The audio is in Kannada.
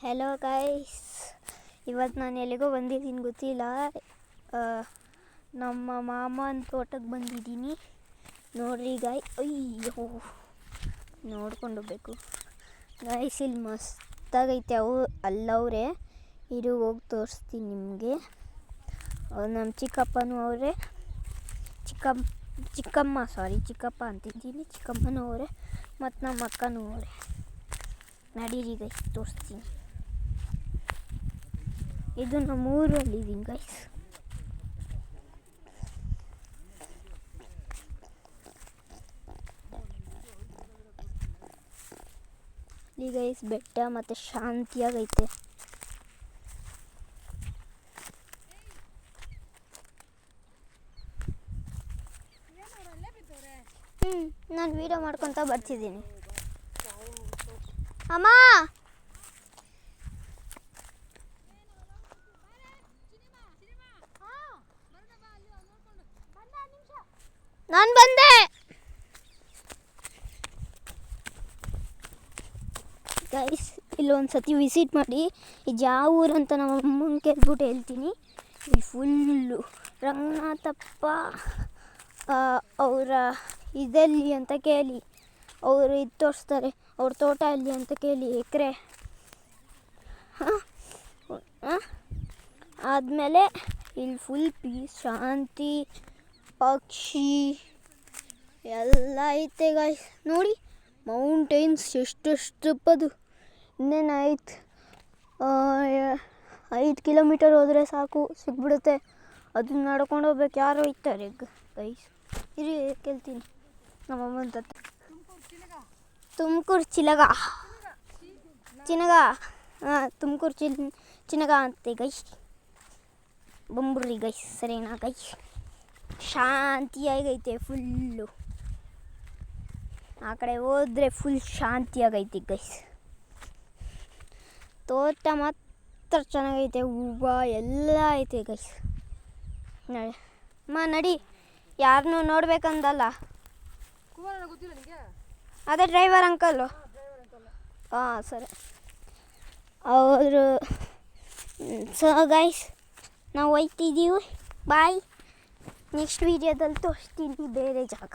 ಹೆಲೋ ಗೈಸ್, ಇವತ್ತು ನಾನು ಎಲ್ಲಿಗೋ ಬಂದಿದ್ದೀನಿ ಗೊತ್ತಿಲ್ಲ. ನಮ್ಮ ಮಾಮನ ತೋಟಕ್ಕೆ ಬಂದಿದ್ದೀನಿ. ನೋಡ್ರಿ ಅಯ್ಯೋ ನೋಡ್ಕೊಂಡು ಹೋಗ್ಬೇಕು ಗೈಸ್. ಇಲ್ಲಿ ಮಸ್ತಾಗೈತೆ. ಅಲ್ಲವ್ರೆ ಇರು, ಹೋಗಿ ತೋರಿಸ್ತೀನಿ ನಿಮಗೆ. ನಮ್ಮ ಚಿಕ್ಕಪ್ಪನೂ ಅವರೇ, ಚಿಕ್ಕಪ್ಪ ಅಂತಿದ್ದೀನಿ, ಚಿಕ್ಕಮ್ಮನೂ ಅವರೇ ಮತ್ತು ನಮ್ಮ ಅಕ್ಕನೂ ಅವರೇ. ನಡೀರಿ ಗೈಸ್, ತೋರಿಸ್ತೀನಿ. ಇದು ನಮ್ಮ ಊರಲ್ಲಿದ್ದೀನಿ ಗೈಸ್. ಇಲ್ಲಿ ಗೈಸ್ ಬೆಟ್ಟ ಮತ್ತು ಶಾಂತಿಯಾಗೈತೆ. ನಾನು ವೀಡಿಯೋ ಮಾಡ್ಕೊತ ಬರ್ತಿದ್ದೀನಿ. ಅಮ್ಮ, ನಾನು ಬಂದೆ ಗೈಸ್. ಇಲ್ಲೊಂದು ಸತಿ ವಿಸಿಟ್ ಮಾಡಿ. ಇದು ಯಾವ ಊರಂತ ನಮ್ಮ ಅಮ್ಮನ ಕೇಳ್ಬಿಟ್ಟು ಹೇಳ್ತೀನಿ. ಇಲ್ಲಿ ಫುಲ್ಲು ರಂಗನಾಥಪ್ಪ ಅವರ ಇದೆಲ್ಲಿ ಅಂತ ಕೇಳಿ, ಅವರು ಇದು ತೋರಿಸ್ತಾರೆ. ಅವ್ರ ತೋಟ ಎಲ್ಲಿ ಅಂತ ಕೇಳಿ, ಎಕರೆ ಆದಮೇಲೆ ಇಲ್ಲಿ ಫುಲ್ ಪೀಸ್, ಶಾಂತಿ, ಪಕ್ಷಿ ಎಲ್ಲ ಐತೆ ಗಾಯ್ಸ್. ನೋಡಿ ಮೌಂಟೇನ್ಸ್ ಎಷ್ಟೆಷ್ಟಪ್ಪದು. ಇನ್ನೇನು 5 ಕಿಲೋಮೀಟರ್ ಹೋದರೆ ಸಾಕು, ಸಿಗ್ಬಿಡುತ್ತೆ. ಅದನ್ನ ನಡ್ಕೊಂಡು ಹೋಗ್ಬೇಕು. ಯಾರು ಹೋಗ್ತಾರೆ ಗೈಸ್? ಇರಿ ಕೇಳ್ತೀನಿ ನಮ್ಮಮ್ಮನ ತತ್ತ. ತುಮಕೂರು ಚಿಲಗ ತುಮಕೂರು ಚಿನಗ ಅಂತೆ ಗೈಸ್. ಬಂಬುರ್ರಿ ಗೈಸ್, ಸರಿನಾ ಗೈಸ್? ಶಾಂತಿಯಾಗೈತೆ ಫುಲ್ಲು. ಆ ಕಡೆ ಹೋದರೆ ಫುಲ್ ಶಾಂತಿಯಾಗೈತೆ ಗೈಸ್. ತೋಟ ಮಾತ್ರ ಚೆನ್ನಾಗೈತೆ, ಹೂವು ಎಲ್ಲ ಐತೆ ಗೈಸ್. ನಡಿ, ಯಾರನ್ನೂ ನೋಡ್ಬೇಕಂದಲ್ಲ. ಅದೇ ಡ್ರೈವರ್ ಅಂಕಲ್ಲು. ಹಾಂ ಸರಿ. ಅವರು ಸೊ ಗೈಸ್, ನಾವು ಹೋಗ್ತಿದ್ದೀವಿ. ಬಾಯ್. ನೆಕ್ಸ್ಟ್ ವೀಡಿಯೋದಲ್ಲಿ ತೋರಿಸ್ತೀನಿ ಬೇರೆ ಜಾಗ.